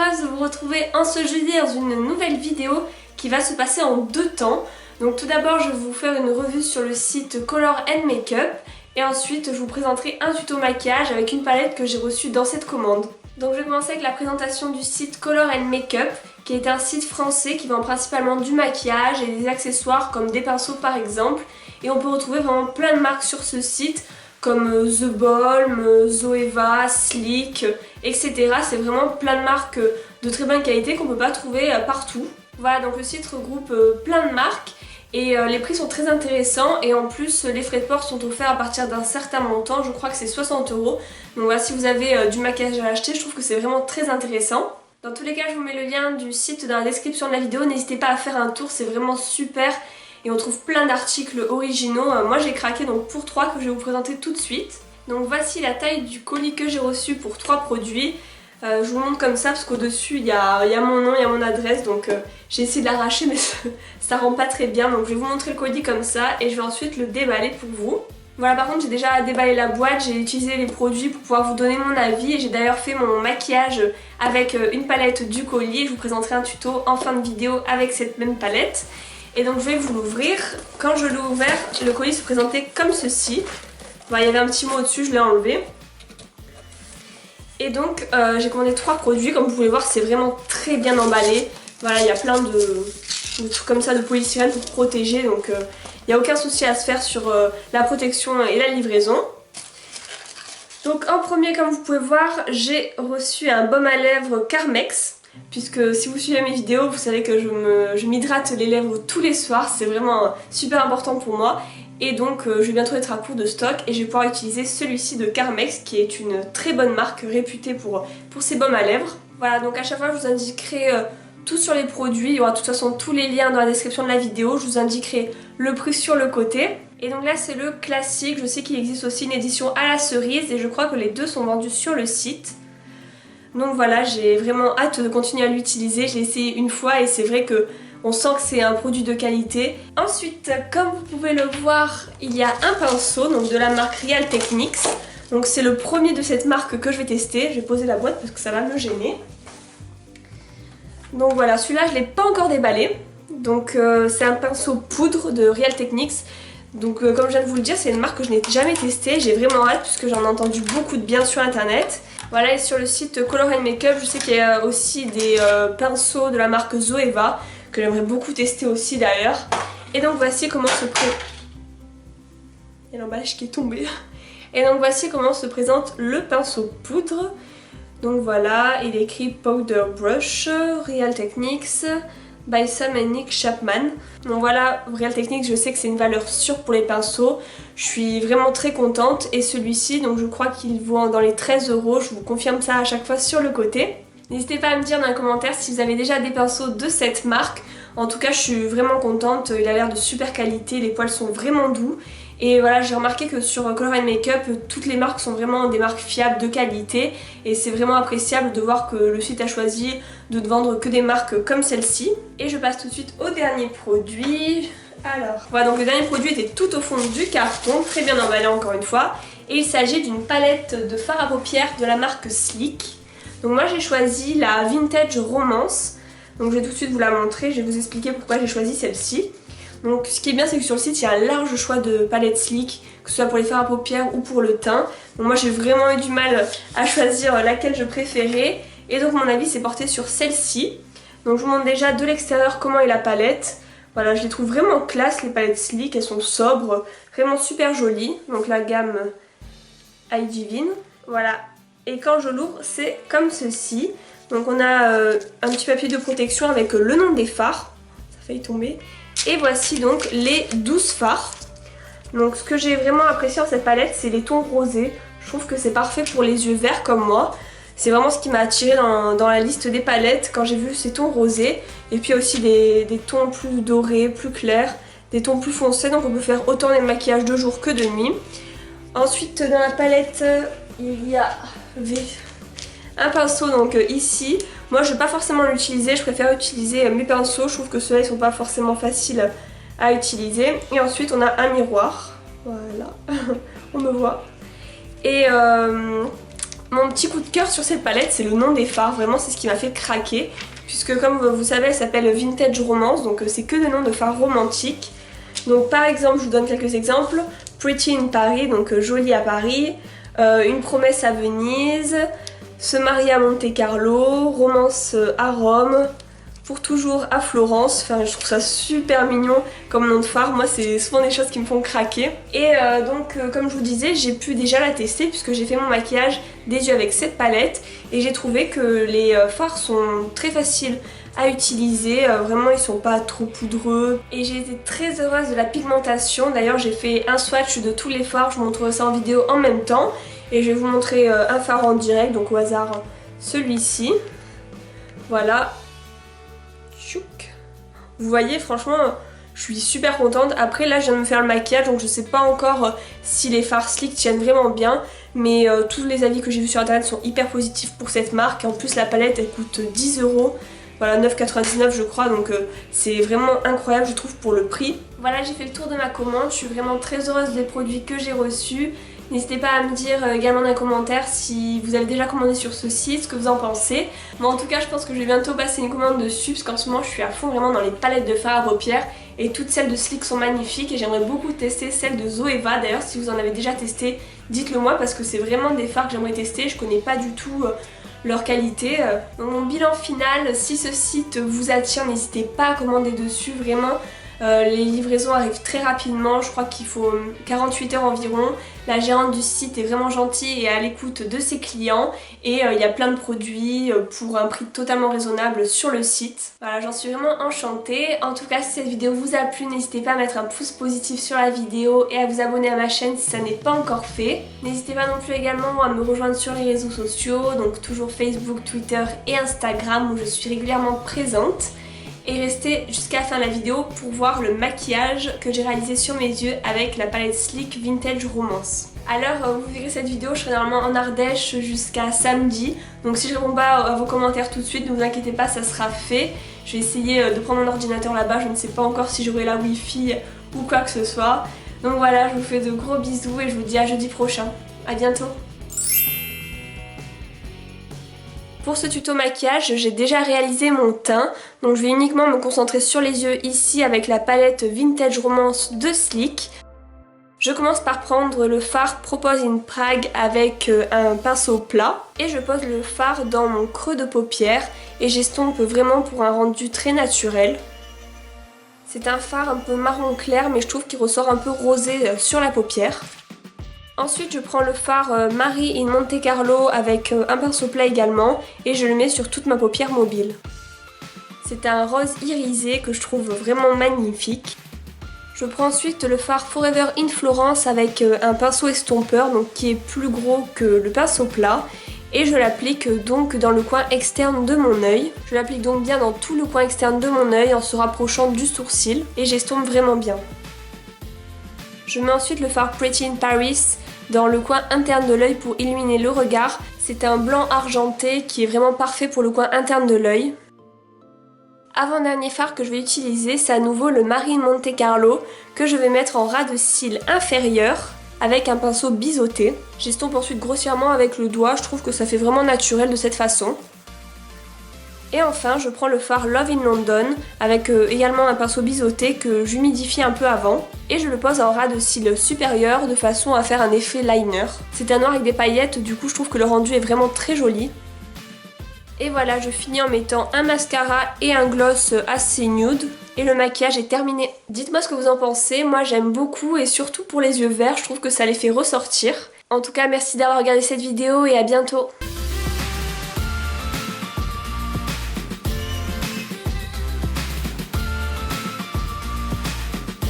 heureuse de vous retrouver en ce jeudi dans une nouvelle vidéo qui va se passer en deux temps. Donc tout d'abord je vais vous faire une revue sur le site Color & Makeup et ensuite je vous présenterai un tuto maquillage avec une palette que j'ai reçue dans cette commande. Donc je vais commencer avec la présentation du site Color & Makeup qui est un site français qui vend principalement du maquillage et des accessoires comme des pinceaux par exemple. Et on peut retrouver vraiment plein de marques sur ce site comme The Balm, Zoeva, Sleek, etc. C'est vraiment plein de marques de très bonne qualité qu'on ne peut pas trouver partout. Voilà, donc le site regroupe plein de marques et les prix sont très intéressants et en plus les frais de port sont offerts à partir d'un certain montant, je crois que c'est 60 €. Donc voilà, si vous avez du maquillage à acheter, je trouve que c'est vraiment très intéressant. Dans tous les cas, je vous mets le lien du site dans la description de la vidéo, n'hésitez pas à faire un tour, c'est vraiment super. Et on trouve plein d'articles originaux. Moi j'ai craqué donc pour 3 que je vais vous présenter tout de suite. Donc voici la taille du colis que j'ai reçu pour 3 produits. Je vous montre comme ça parce qu'au dessus il y a mon nom, il y a mon adresse. Donc j'ai essayé de l'arracher mais ça rend pas très bien. Donc je vais vous montrer le colis comme ça et je vais ensuite le déballer pour vous. Voilà, par contre j'ai déjà déballé la boîte, j'ai utilisé les produits pour pouvoir vous donner mon avis. Et j'ai d'ailleurs fait mon maquillage avec une palette du colis. Je vous présenterai un tuto en fin de vidéo avec cette même palette. Et donc je vais vous l'ouvrir. Quand je l'ai ouvert, le colis se présentait comme ceci. Voilà, il y avait un petit mot au-dessus, je l'ai enlevé. Et donc j'ai commandé 3 produits. Comme vous pouvez voir, c'est vraiment très bien emballé. Voilà, il y a plein de trucs comme ça de polystyrène pour protéger. Donc il n'y a aucun souci à se faire sur la protection et la livraison. Donc en premier, comme vous pouvez voir, j'ai reçu un baume à lèvres Carmex. Puisque si vous suivez mes vidéos, vous savez que je m'hydrate les lèvres tous les soirs, c'est vraiment super important pour moi. Et donc je vais bientôt être à court de stock et je vais pouvoir utiliser celui-ci de Carmex qui est une très bonne marque réputée pour ses baumes à lèvres. Voilà, donc à chaque fois je vous indiquerai tout sur les produits, il y aura de toute façon tous les liens dans la description de la vidéo, je vous indiquerai le prix sur le côté. Et donc là c'est le classique, je sais qu'il existe aussi une édition à la cerise et je crois que les deux sont vendus sur le site. Donc voilà, j'ai vraiment hâte de continuer à l'utiliser, je l'ai essayé une fois et c'est vrai que on sent que c'est un produit de qualité. Ensuite, comme vous pouvez le voir, il y a un pinceau donc de la marque Real Techniques. Donc c'est le premier de cette marque que je vais tester, je vais poser la boîte parce que ça va me gêner. Donc voilà, celui-là je ne l'ai pas encore déballé. Donc c'est un pinceau poudre de Real Techniques. Donc comme je viens de vous le dire, c'est une marque que je n'ai jamais testée, j'ai vraiment hâte puisque j'en ai entendu beaucoup de bien sur internet. Voilà, et sur le site Color & Makeup, je sais qu'il y a aussi des pinceaux de la marque Zoeva que j'aimerais beaucoup tester aussi d'ailleurs. Et donc voici comment se présente... Il y a l'emballage qui est tombé. Et donc voici comment se présente le pinceau poudre. Donc voilà, il est écrit Powder Brush, Real Techniques, by Sam & Nick Chapman. Donc voilà, Real Techniques, je sais que c'est une valeur sûre pour les pinceaux. Je suis vraiment très contente et celui-ci, donc je crois qu'il vaut dans les 13 €. Je vous confirme ça à chaque fois sur le côté. N'hésitez pas à me dire dans les commentaires si vous avez déjà des pinceaux de cette marque. En tout cas, je suis vraiment contente. Il a l'air de super qualité, les poils sont vraiment doux. Et voilà, j'ai remarqué que sur Color & Makeup, toutes les marques sont vraiment des marques fiables, de qualité. Et c'est vraiment appréciable de voir que le site a choisi de ne vendre que des marques comme celle-ci. Et je passe tout de suite au dernier produit. Alors, voilà, donc le dernier produit était tout au fond du carton, très bien emballé encore une fois. Et il s'agit d'une palette de fard à paupières de la marque Sleek. Donc moi j'ai choisi la Vintage Romance. Donc je vais tout de suite vous la montrer, je vais vous expliquer pourquoi j'ai choisi celle-ci. Donc ce qui est bien, c'est que sur le site il y a un large choix de palettes Sleek, que ce soit pour les fards à paupières ou pour le teint. Donc moi j'ai vraiment eu du mal à choisir laquelle je préférais. Et donc mon avis s'est porté sur celle-ci. Donc je vous montre déjà de l'extérieur comment est la palette. Voilà, je les trouve vraiment classe les palettes Sleek, elles sont sobres, vraiment super jolies. Donc la gamme I Divine, voilà. Et quand je l'ouvre, c'est comme ceci. Donc on a un petit papier de protection avec le nom des fards. Ça a failli tomber. Et voici donc les 12 fards. Donc ce que j'ai vraiment apprécié dans cette palette, c'est les tons rosés. Je trouve que c'est parfait pour les yeux verts comme moi. C'est vraiment ce qui m'a attiré dans la liste des palettes quand j'ai vu ces tons rosés. Et puis aussi des tons plus dorés, plus clairs, des tons plus foncés. Donc on peut faire autant les maquillages de jour que de nuit. Ensuite dans la palette, il y a un pinceau donc ici. Moi je ne vais pas forcément l'utiliser, je préfère utiliser mes pinceaux. Je trouve que ceux-là ils sont pas forcément faciles à utiliser. Et ensuite on a un miroir. Voilà, on me voit. Et Mon petit coup de cœur sur cette palette, c'est le nom des fards, vraiment c'est ce qui m'a fait craquer. Puisque comme vous savez, elle s'appelle Vintage Romance, donc c'est que des noms de fards romantiques. Donc par exemple, je vous donne quelques exemples. Pretty in Paris, donc jolie à Paris. Une promesse à Venise. Se marier à Monte Carlo. Romance à Rome. Pour toujours à Florence. Enfin, je trouve ça super mignon comme nom de phare. Moi, c'est souvent des choses qui me font craquer. Et comme je vous disais, j'ai pu déjà la tester puisque j'ai fait mon maquillage des yeux avec cette palette. Et j'ai trouvé que les fards sont très faciles à utiliser, vraiment ils sont pas trop poudreux et j'ai été très heureuse de la pigmentation. D'ailleurs j'ai fait un swatch de tous les fards, je vous montrerai ça en vidéo en même temps et je vais vous montrer un fard en direct, donc au hasard celui-ci, voilà. Tchouk. Vous voyez, franchement je suis super contente. Après là je viens de me faire le maquillage, donc je sais pas encore si les fards Sleek tiennent vraiment bien, mais tous les avis que j'ai vus sur internet sont hyper positifs pour cette marque. En plus la palette elle coûte 10 €. Voilà, 9,99 je crois, donc c'est vraiment incroyable je trouve pour le prix. Voilà, j'ai fait le tour de ma commande, je suis vraiment très heureuse des produits que j'ai reçus. N'hésitez pas à me dire également dans les commentaires si vous avez déjà commandé sur ce site, ce que vous en pensez. Moi en tout cas je pense que je vais bientôt passer une commande dessus parce qu'en ce moment je suis à fond vraiment dans les palettes de fards à paupières et toutes celles de Sleek sont magnifiques et j'aimerais beaucoup tester celle de Zoeva. D'ailleurs si vous en avez déjà testé, dites-le moi parce que c'est vraiment des fards que j'aimerais tester, je connais pas du tout leur qualité. Donc mon bilan final, si ce site vous attire, n'hésitez pas à commander dessus, vraiment. Les livraisons arrivent très rapidement, je crois qu'il faut 48 heures environ. La gérante du site est vraiment gentille et à l'écoute de ses clients et il y a plein de produits pour un prix totalement raisonnable sur le site. Voilà, j'en suis vraiment enchantée. En tout cas, si cette vidéo vous a plu, n'hésitez pas à mettre un pouce positif sur la vidéo et à vous abonner à ma chaîne si ça n'est pas encore fait. N'hésitez pas non plus également à me rejoindre sur les réseaux sociaux, donc toujours Facebook, Twitter et Instagram où je suis régulièrement présente. Et restez jusqu'à la fin de la vidéo pour voir le maquillage que j'ai réalisé sur mes yeux avec la palette Sleek Vintage Romance. À l'heure où vous verrez cette vidéo, je serai normalement en Ardèche jusqu'à samedi. Donc si je réponds pas à vos commentaires tout de suite, ne vous inquiétez pas, ça sera fait. Je vais essayer de prendre mon ordinateur là-bas, je ne sais pas encore si j'aurai la wifi ou quoi que ce soit. Donc voilà, je vous fais de gros bisous et je vous dis à jeudi prochain. À bientôt. Pour ce tuto maquillage, j'ai déjà réalisé mon teint, donc je vais uniquement me concentrer sur les yeux ici avec la palette Vintage Romance de Sleek. Je commence par prendre le fard Propose in Prague avec un pinceau plat et je pose le fard dans mon creux de paupière et j'estompe vraiment pour un rendu très naturel. C'est un fard un peu marron clair mais je trouve qu'il ressort un peu rosé sur la paupière. Ensuite je prends le fard Marie in Monte Carlo avec un pinceau plat également et je le mets sur toute ma paupière mobile. C'est un rose irisé que je trouve vraiment magnifique. Je prends ensuite le fard Forever in Florence avec un pinceau estompeur donc qui est plus gros que le pinceau plat et je l'applique donc dans le coin externe de mon œil. Je l'applique donc bien dans tout le coin externe de mon œil en se rapprochant du sourcil et j'estompe vraiment bien. Je mets ensuite le fard Pretty in Paris dans le coin interne de l'œil pour illuminer le regard. C'est un blanc argenté qui est vraiment parfait pour le coin interne de l'œil. Avant-dernier fard que je vais utiliser, c'est à nouveau le Marie Monte Carlo que je vais mettre en ras de cils inférieur avec un pinceau biseauté. J'estompe ensuite grossièrement avec le doigt, je trouve que ça fait vraiment naturel de cette façon. Et enfin, je prends le fard Love in London avec également un pinceau biseauté que j'humidifie un peu avant et je le pose en ras de cils supérieur de façon à faire un effet liner. C'est un noir avec des paillettes, du coup je trouve que le rendu est vraiment très joli. Et voilà, je finis en mettant un mascara et un gloss assez nude et le maquillage est terminé. Dites-moi ce que vous en pensez, moi j'aime beaucoup et surtout pour les yeux verts, je trouve que ça les fait ressortir. En tout cas, merci d'avoir regardé cette vidéo et à bientôt.